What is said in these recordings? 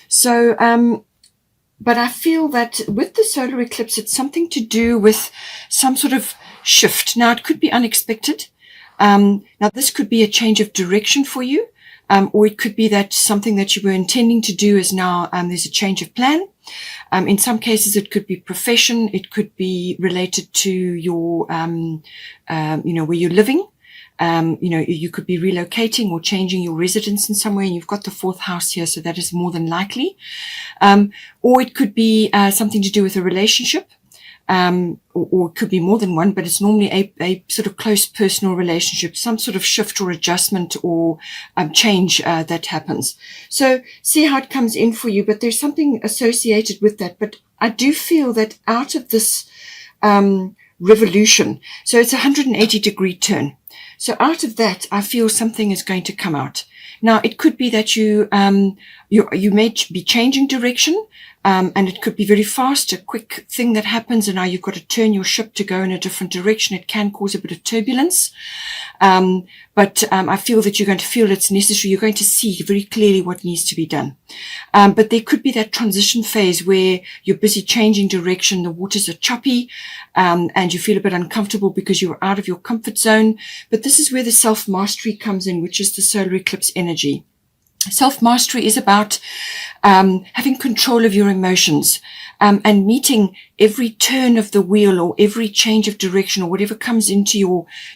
So, but I feel that with the solar eclipse, it's something to do with some sort of shift. Now, it could be unexpected. Now, this could be a change of direction for you, or it could be that something that you were intending to do is now, there's a change of plan. In some cases, it could be profession. It could be related to your, where you're living. You could be relocating or changing your residence in somewhere, and you've got the 4th house here, so that is more than likely. Or it could be something to do with a relationship, or it could be more than one, but it's normally a sort of close personal relationship, some sort of shift or adjustment or change that happens. So see how it comes in for you, but there's something associated with that. But I do feel that out of this revolution, so it's a 180-degree turn. So out of that, I feel something is going to come out. Now, it could be that you may be changing direction, and it could be very fast, a quick thing that happens, and now you've got to turn your ship to go in a different direction. It can cause a bit of turbulence, but I feel that you're going to feel it's necessary. You're going to see very clearly what needs to be done. But there could be that transition phase where you're busy changing direction, the waters are choppy, and you feel a bit uncomfortable because you're out of your comfort zone. But this is where the self-mastery comes in, which is the solar eclipse energy. Self-mastery is about having control of your emotions, and meeting every turn of the wheel or every change of direction or whatever comes into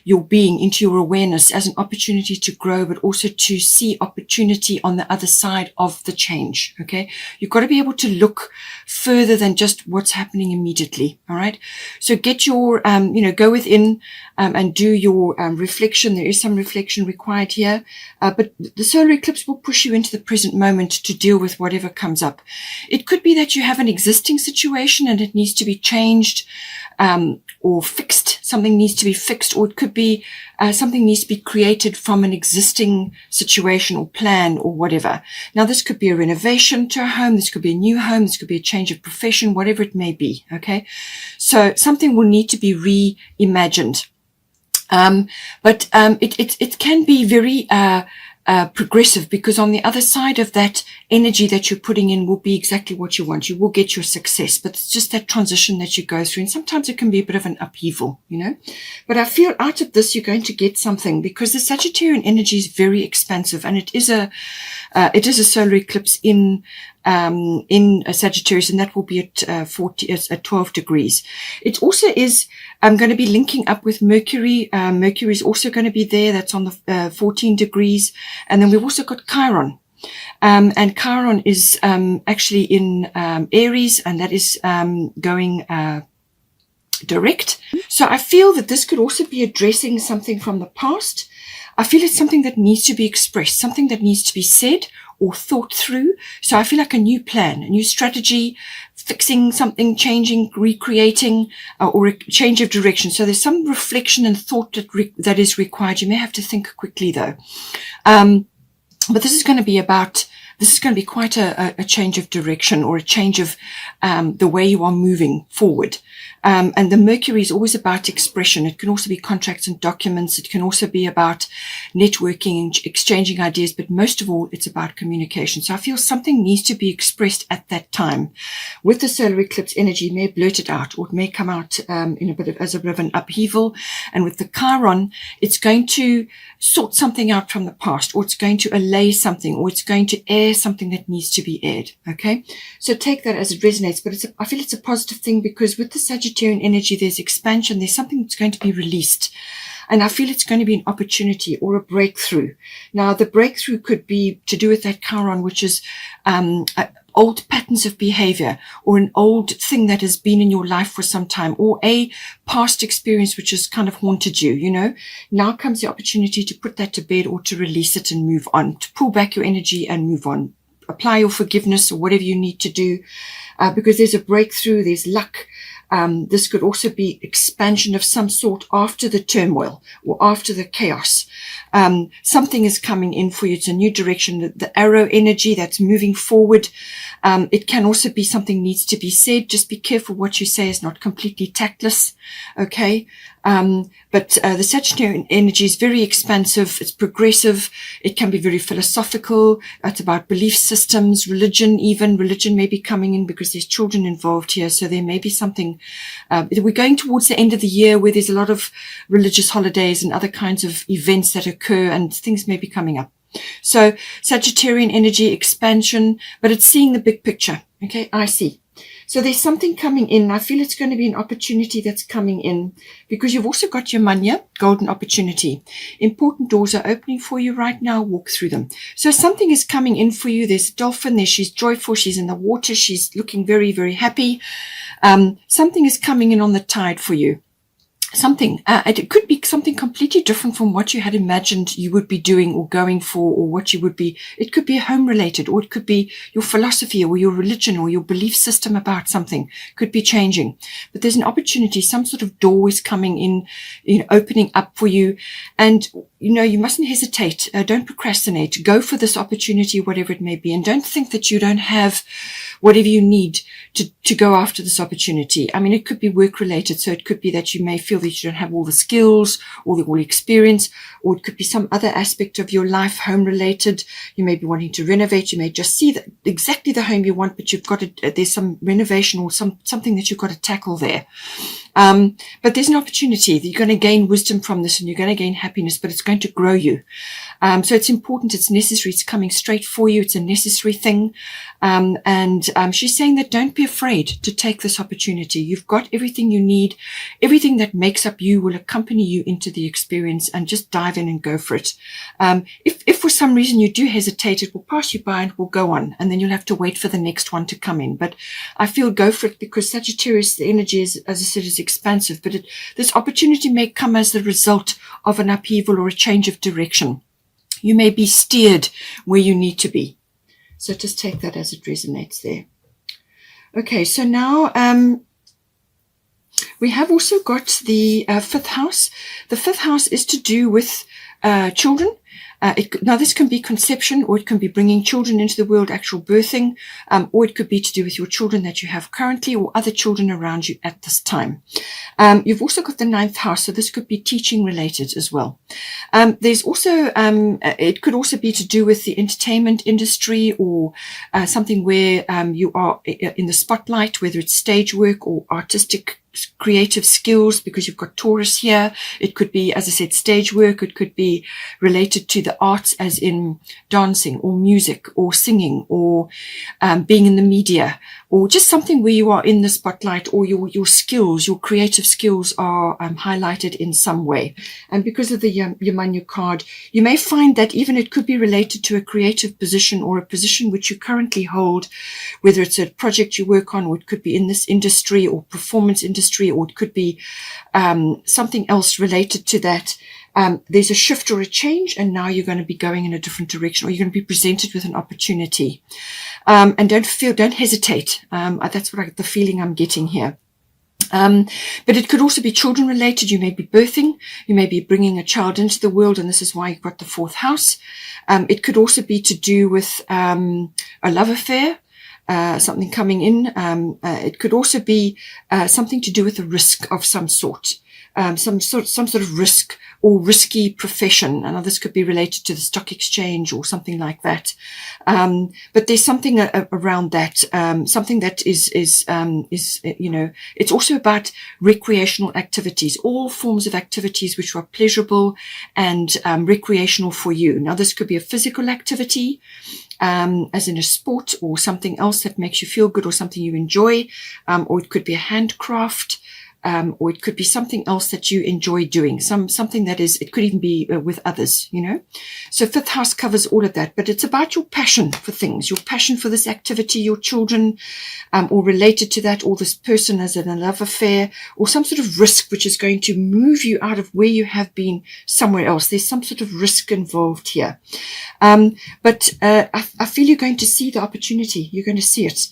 your being, into your awareness as an opportunity to grow, but also to see opportunity on the other side of the change. Okay. You've got to be able to look further than just what's happening immediately. All right. So get your, go within, and do your reflection. There is some reflection required here, but the solar eclipse will push you into the present moment to deal with whatever comes up. It could be that you have an existing situation and it needs to be changed, or fixed. Something needs to be fixed, or it could be something needs to be created from an existing situation or plan or whatever. Now, this could be a renovation to a home. This could be a new home. This could be a change of profession, whatever it may be. Okay. So something will need to be reimagined. But it can be very, progressive, because on the other side of that energy that you're putting in will be exactly what you want. You will get your success, but it's just that transition that you go through. And sometimes it can be a bit of an upheaval, but I feel out of this, you're going to get something, because the Sagittarian energy is very expansive, and it is a solar eclipse in a Sagittarius, and that will be at 12 degrees. It also is going to be linking up with Mercury. Mercury is also going to be there. That's on the 14 degrees. And then we've also got Chiron. And Chiron is actually in Aries, and that is going direct. So I feel that this could also be addressing something from the past. I feel it's something that needs to be expressed, something that needs to be said or thought through. So I feel like a new plan, a new strategy, fixing something, changing, recreating, or a change of direction. So there's some reflection and thought that is required. You may have to think quickly though. But this is going to be quite a change of direction, or a change of the way you are moving forward. And the Mercury is always about expression. It can also be contracts and documents. It can also be about networking and exchanging ideas, but most of all, it's about communication. So I feel something needs to be expressed at that time. With the solar eclipse energy, it may blurt it out, or it may come out as a bit of an upheaval. And with the Chiron, it's going to sort something out from the past, or it's going to allay something, or it's going to air something that needs to be aired. Okay, so take that as it resonates. But I feel it's a positive thing, because with the Sagittarian energy, there's expansion. There's something that's going to be released, and I feel it's going to be an opportunity or a breakthrough. Now, the breakthrough could be to do with that Chiron, which is old patterns of behavior, or an old thing that has been in your life for some time, or a past experience which has kind of haunted you. Now comes the opportunity to put that to bed, or to release it and move on, to pull back your energy and move on. Apply your forgiveness or whatever you need to do, because there's a breakthrough, there's luck. This could also be expansion of some sort after the turmoil or after the chaos. Something is coming in for you. It's a new direction. The arrow energy that's moving forward. It can also be something needs to be said. Just be careful what you say is not completely tactless. Okay. But the Sagittarian energy is very expansive. It's progressive. It can be very philosophical. It's about belief systems, religion even. Religion may be coming in because there's children involved here. So there may be something. We're going towards the end of the year where there's a lot of religious holidays and other kinds of events that occur, and things may be coming up. So Sagittarian energy, expansion, but it's seeing the big picture. Okay, I see. So there's something coming in. I feel it's going to be an opportunity that's coming in because you've also got your manya, golden opportunity. Important doors are opening for you right now. Walk through them. So something is coming in for you. There's a dolphin there. She's joyful. She's in the water. She's looking very, very happy. Something is coming in on the tide for you. Something, it could be something completely different from what you had imagined you would be doing or going for, or what you would be. It could be home related, or it could be your philosophy or your religion or your belief system about something could be changing. But there's an opportunity, some sort of door is coming in, opening up for you. And, you mustn't hesitate. Don't procrastinate. Go for this opportunity, whatever it may be. And don't think that you don't have whatever you need to go after this opportunity. I mean, it could be work related. So it could be that you may feel that you don't have all the skills or the experience, or it could be some other aspect of your life, home related. You may be wanting to renovate. You may just see that exactly the home you want, but you've got there's some renovation or something that you've got to tackle there. But there's an opportunity that you're going to gain wisdom from this, and you're going to gain happiness, but it's going to grow you. So it's important. It's necessary. It's coming straight for you. It's a necessary thing. And she's saying that don't be afraid to take this opportunity. You've got everything you need. Everything that makes up you will accompany you into the experience, and just dive in and go for it. If for some reason you do hesitate, it will pass you by and will go on, and then you'll have to wait for the next one to come in. But I feel go for it, because Sagittarius, the energy is, as I said, is expansive, but this opportunity may come as the result of an upheaval or a change of direction. You may be steered where you need to be. So just take that as it resonates there. Okay, so now we have also got the fifth house. The fifth house is to do with children. Now, this can be conception, or it can be bringing children into the world, actual birthing, or it could be to do with your children that you have currently, or other children around you at this time. You've also got the ninth house, so this could be teaching related as well. There's also, it could also be to do with the entertainment industry, or something where you are in the spotlight, whether it's stage work or artistic creative skills, because you've got Taurus here. It could be, as I said, stage work. It could be related to the arts, as in dancing or music or singing, or being in the media, or just something where you are in the spotlight, or your skills, your creative skills are highlighted in some way. And because of the Yamanu card, you may find that even it could be related to a creative position, or a position which you currently hold, whether it's a project you work on, or it could be in this industry or performance industry, or it could be something else related to that. There's a shift or a change, and now you're going to be going in a different direction, or you're going to be presented with an opportunity. And don't hesitate. That's what the feeling I'm getting here. But it could also be children related. You may be birthing, you may be bringing a child into the world, and this is why you've got the fourth house. It could also be to do with a love affair. Something coming in. It could also be something to do with a risk of some sort, some sort of risk or risky profession. And this could be related to the stock exchange or something like that. But there's something around that, something that is it's also about recreational activities, all forms of activities which are pleasurable and recreational for you. Now, this could be a physical activity, as in a sport, or something else that makes you feel good, or something you enjoy, or it could be a handcraft, or it could be something else that you enjoy doing, something that is, it could even be with others, So fifth house covers all of that, but it's about your passion for things, your passion for this activity, your children, or related to that, or this person as in a love affair, or some sort of risk which is going to move you out of where you have been somewhere else. There's some sort of risk involved here. But I feel you're going to see the opportunity. You're going to see it.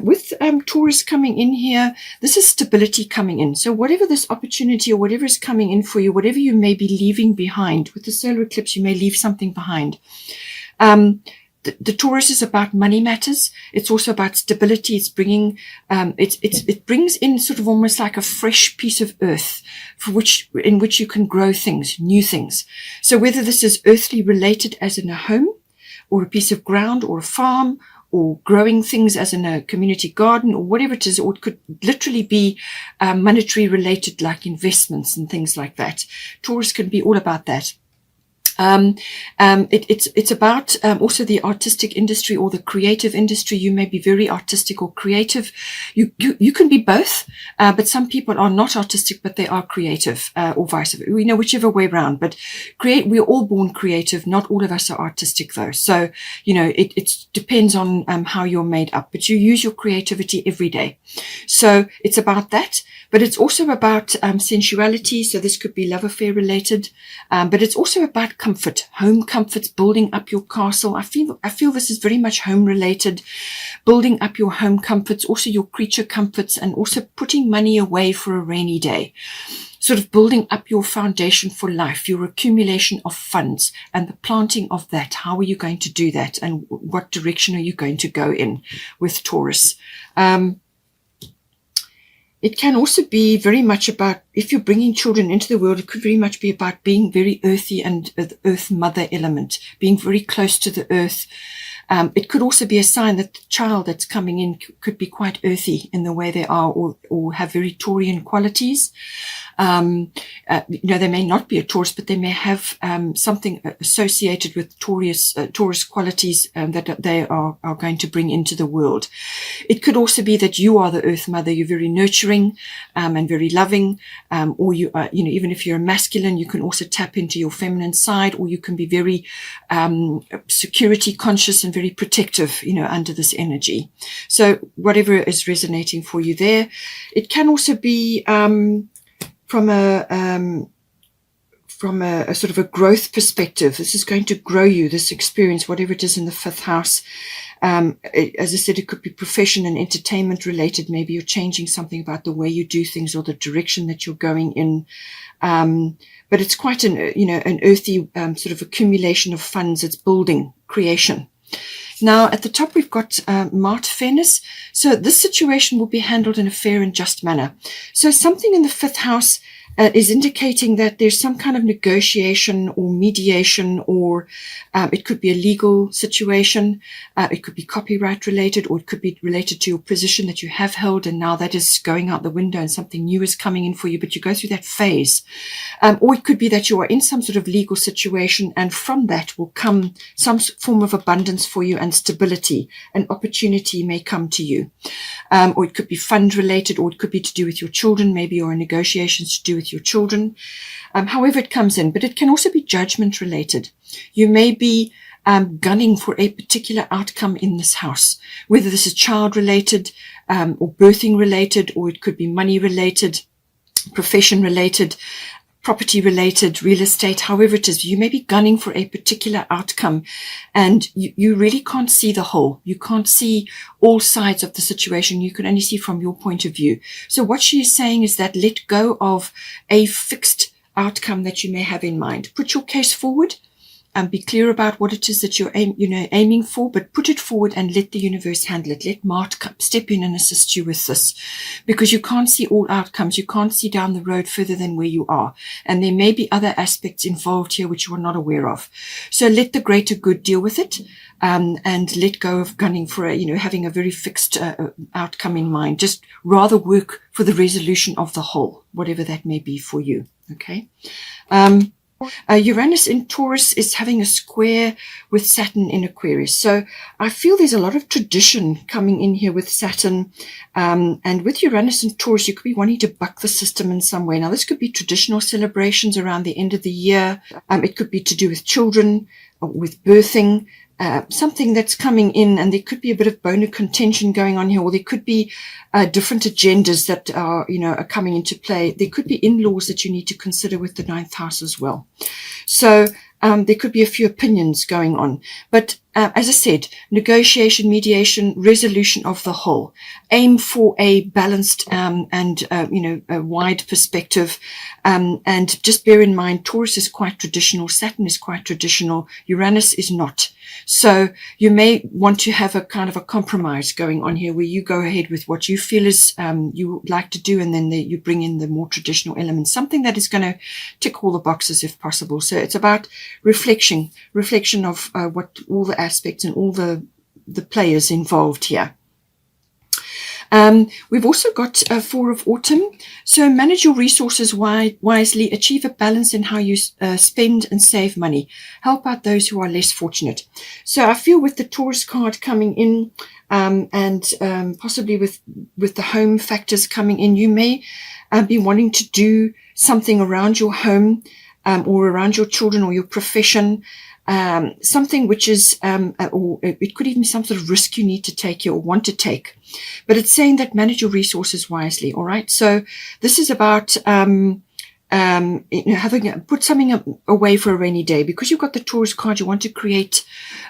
With Taurus coming in here, this is stability coming in. So whatever this opportunity or whatever is coming in for you, whatever you may be leaving behind, with the solar eclipse, you may leave something behind. the Taurus is about money matters. It's also about stability. It's bringing, it brings in sort of almost like a fresh piece of earth in which you can grow things, new things. So whether this is earthly related as in a home or a piece of ground or a farm or growing things as in a community garden or whatever it is, or it could literally be monetary related like investments and things like that. Taurus can be all about that. It's about also the artistic industry or the creative industry. You may be very artistic or creative. You can be both, but some people are not artistic, but they are creative, or vice versa. We know whichever way around. But we're all born creative. Not all of us are artistic, though. So it depends on how you're made up. But you use your creativity every day. So it's about that. But it's also about sensuality. So this could be love affair related. But it's also about comfort, home comforts, building up your castle. I feel this is very much home related, building up your home comforts, also your creature comforts, and also putting money away for a rainy day. Sort of building up your foundation for life, your accumulation of funds and the planting of that. How are you going to do that? And what direction are you going to go in with Taurus? It can also be very much about, if you're bringing children into the world, it could very much be about being very earthy and the earth mother element, being very close to the earth. It could also be a sign that the child that's coming in could be quite earthy in the way they are, or have very Taurian qualities. They may not be a Taurus, but they may have something associated with Taurus qualities that they are going to bring into the world. It could also be that you are the Earth Mother. You're very nurturing and very loving, or you are, even if you're a masculine, you can also tap into your feminine side, or you can be very security conscious and very protective, under this energy. So whatever is resonating for you there. It can also be from a sort of a growth perspective. This is going to grow you, this experience, whatever it is in the 5th house. As I said, it could be profession and entertainment related. Maybe you're changing something about the way you do things or the direction that you're going in. But it's quite an earthy sort of accumulation of funds. It's building, creation. Now, at the top, we've got Mart Fairness. So this situation will be handled in a fair and just manner. So something in the 5th house is indicating that there's some kind of negotiation or mediation, or it could be a legal situation. It could be copyright related, or it could be related to your position that you have held, and now that is going out the window and something new is coming in for you, but you go through that phase. Or it could be that you are in some sort of legal situation, and from that will come some form of abundance for you and stability. An opportunity may come to you. Or it could be fund related, or it could be to do with your children, maybe, or negotiations to do with your children, however it comes in. But it can also be judgment related. You may be gunning for a particular outcome in this house, whether this is child related or birthing related, or it could be money related, profession related, property related, real estate, however it is. You may be gunning for a particular outcome, and you really can't see the whole. You can't see all sides of the situation. You can only see from your point of view. So what she is saying is that let go of a fixed outcome that you may have in mind. Put your case forward and be clear about what it is that you're aiming for, but put it forward and let the universe handle it. Let Mart step in and assist you with this, because you can't see all outcomes. You can't see down the road further than where you are. And there may be other aspects involved here which you are not aware of. So let the greater good deal with it, and let go of gunning for having a very fixed outcome in mind. Just rather work for the resolution of the whole, whatever that may be for you. Okay. Uranus in Taurus is having a square with Saturn in Aquarius. So I feel there's a lot of tradition coming in here with Saturn. And with Uranus in Taurus, you could be wanting to buck the system in some way. Now, this could be traditional celebrations around the end of the year. It could be to do with children, with birthing. Something that's coming in, and there could be a bit of bone of contention going on here, or there could be different agendas that are coming into play. There could be in-laws that you need to consider with the 9th house as well. So there could be a few opinions going on, but as I said, negotiation, mediation, resolution of the whole. Aim for a balanced and a wide perspective. And just bear in mind, Taurus is quite traditional, Saturn is quite traditional, Uranus is not. So you may want to have a kind of a compromise going on here, where you go ahead with what you feel is you would like to do, and then you bring in the more traditional elements, something that is going to tick all the boxes if possible. So it's about reflection of what all the aspects and all the players involved here. We've also got 4 of autumn. So manage your resources wisely, achieve a balance in how you spend and save money. Help out those who are less fortunate. So I feel with the Taurus card coming in, and possibly with the home factors coming in, you may be wanting to do something around your home, or around your children or your profession. Something which is, or it could even be some sort of risk you need to take here or want to take. But it's saying that manage your resources wisely. All right. So this is about, put something away for a rainy day. Because you've got the Taurus card, you want to create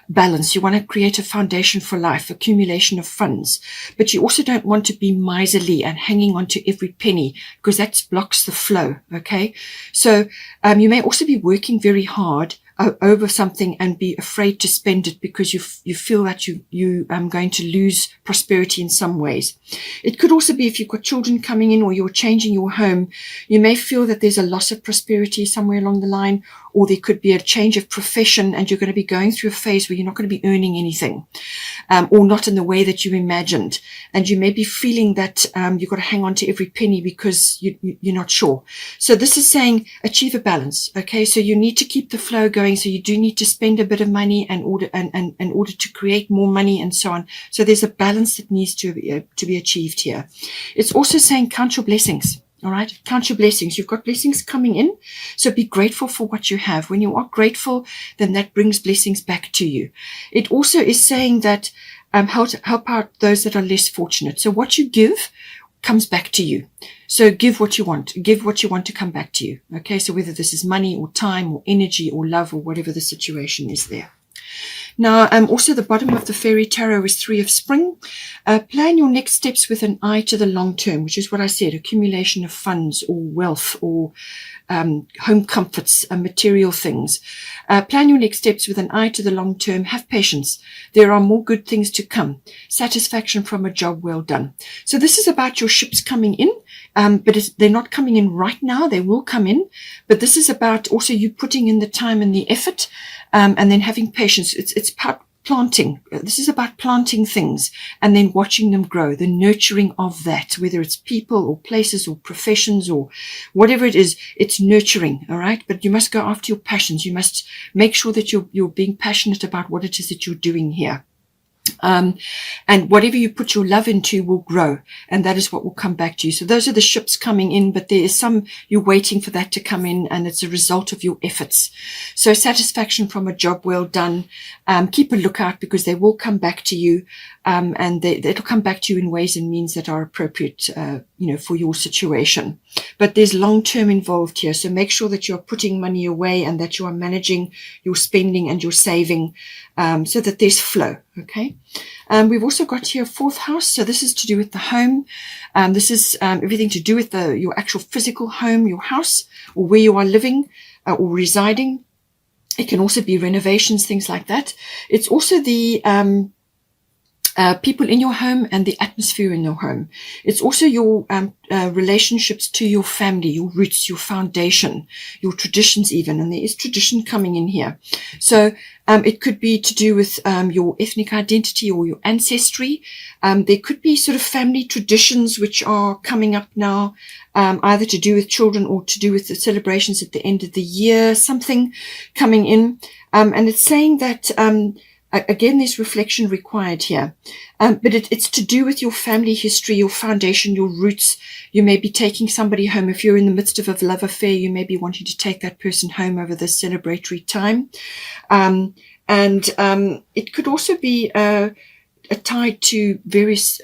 balance. You want to create a foundation for life, accumulation of funds. But you also don't want to be miserly and hanging on to every penny, because that blocks the flow. Okay. So, you may also be working very hard over something and be afraid to spend it because you feel that you going to lose prosperity in some ways. It could also be if you've got children coming in or you're changing your home, you may feel that there's a loss of prosperity somewhere along the line, or there could be a change of profession and you're going to be going through a phase where you're not going to be earning anything, or not in the way that you imagined. And you may be feeling that you've got to hang on to every penny because you're not sure. So this is saying achieve a balance. Okay, so you need to keep the flow going. So you do need to spend a bit of money in order to create more money and so on. So there's a balance that needs to be achieved here. It's also saying count your blessings. All right. Count your blessings. You've got blessings coming in. So be grateful for what you have. When you are grateful, then that brings blessings back to you. It also is saying that help out those that are less fortunate. So what you give comes back to you. So give what you want. Give what you want to come back to you. Okay. So whether this is money or time or energy or love or whatever the situation is there. Now, also the bottom of the Fairy Tarot is 3 of Spring. Plan your next steps with an eye to the long term, which is what I said, accumulation of funds or wealth or home comforts, material things. Plan your next steps with an eye to the long term. Have patience. There are more good things to come. Satisfaction from a job well done. So this is about your ships coming in, but they're not coming in right now. They will come in. But this is about also you putting in the time and the effort, and then having patience. It's part planting. This is about planting things and then watching them grow, the nurturing of that, whether it's people or places or professions or whatever it is, it's nurturing. All right. But you must go after your passions. You must make sure that you're being passionate about what it is that you're doing here. And whatever you put your love into will grow, and that is what will come back to you. So those are the ships coming in, but there is some you're waiting for that to come in, and it's a result of your efforts. So satisfaction from a job well done. Keep a lookout because they will come back to you, and it'll come back to you in ways and means that are appropriate, for your situation. But there's long term involved here, so make sure that you're putting money away and that you are managing your spending and your saving, so that there's flow. Okay. We've also got here 4th house. So this is to do with the home. This is everything to do with your actual physical home, your house, or where you are living or residing. It can also be renovations, things like that. It's also the people in your home and the atmosphere in your home. It's also your relationships to your family, your roots, your foundation, your traditions even. And there is tradition coming in here. So it could be to do with your ethnic identity or your ancestry. There could be sort of family traditions which are coming up now, either to do with children or to do with the celebrations at the end of the year, something coming in. And it's saying that again, there's reflection required here. But it's to do with your family history, your foundation, your roots. You may be taking somebody home. If you're in the midst of a love affair, you may be wanting to take that person home over this celebratory time. And it could also be tied to various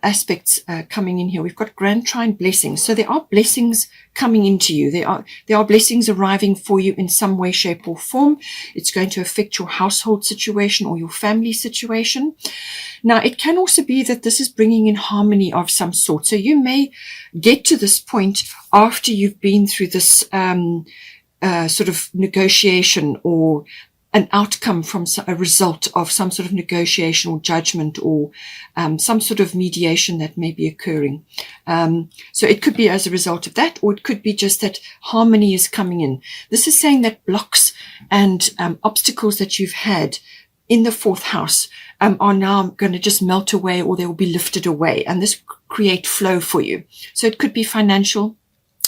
aspects coming in here. We've got grand trine blessings. So there are blessings coming into you. There are blessings arriving for you in some way, shape, or form. It's going to affect your household situation or your family situation. Now, it can also be that this is bringing in harmony of some sort. So you may get to this point after you've been through this sort of negotiation or an outcome from a result of some sort of negotiation or judgment or some sort of mediation that may be occurring. So it could be as a result of that, or it could be just that harmony is coming in. This is saying that blocks and obstacles that you've had in the fourth house are now going to just melt away, or they will be lifted away, and this will create flow for you. So it could be financial.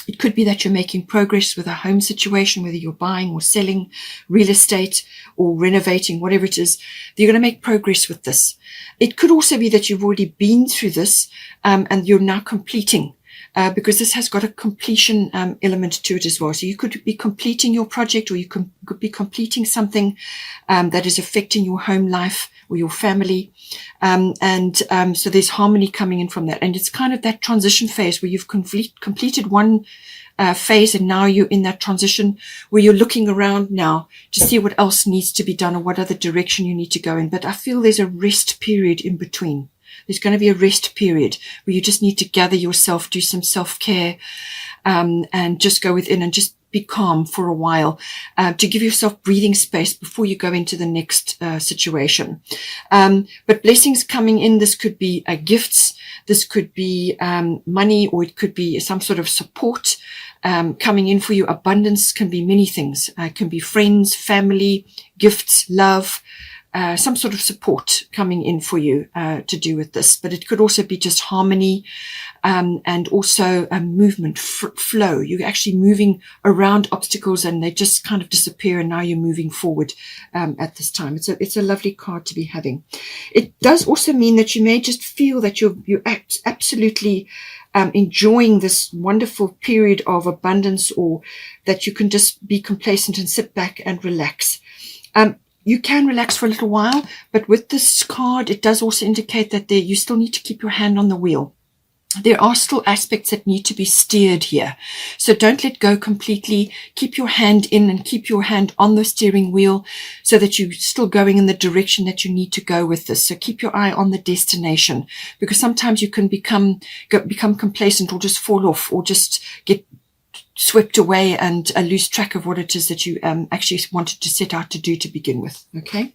It could be that you're making progress with a home situation, whether you're buying or selling real estate or renovating, whatever it is. You're going to make progress with this. It could also be that you've already been through this and you're now completing, because this has got a completion element to it as well. So you could be completing your project, or you could be completing something that is affecting your home life or your family. So there's harmony coming in from that. And it's kind of that transition phase where you've completed one phase, and now you're in that transition where you're looking around now to see what else needs to be done or what other direction you need to go in. But I feel there's a rest period in between. There's going to be a rest period where you just need to gather yourself, do some self-care, and just go within and just be calm for a while, to give yourself breathing space before you go into the next situation. But blessings coming in, this could be gifts, this could be money, or it could be some sort of support coming in for you. Abundance can be many things. It can be friends, family, gifts, love, some sort of support coming in for you to do with this. But it could also be just harmony, and also movement, flow. You're actually moving around obstacles and they just kind of disappear, and now you're moving forward at this time. It's a lovely card to be having. It does also mean that you may just feel that you're absolutely enjoying this wonderful period of abundance, or that you can just be complacent and sit back and relax. You can relax for a little while, but with this card, it does also indicate that you still need to keep your hand on the wheel. There are still aspects that need to be steered here. So don't let go completely. Keep your hand in and keep your hand on the steering wheel so that you're still going in the direction that you need to go with this. So keep your eye on the destination, because sometimes you can become complacent, or just fall off, or just get swept away and lose track of what it is that you actually wanted to set out to do to begin with. Okay.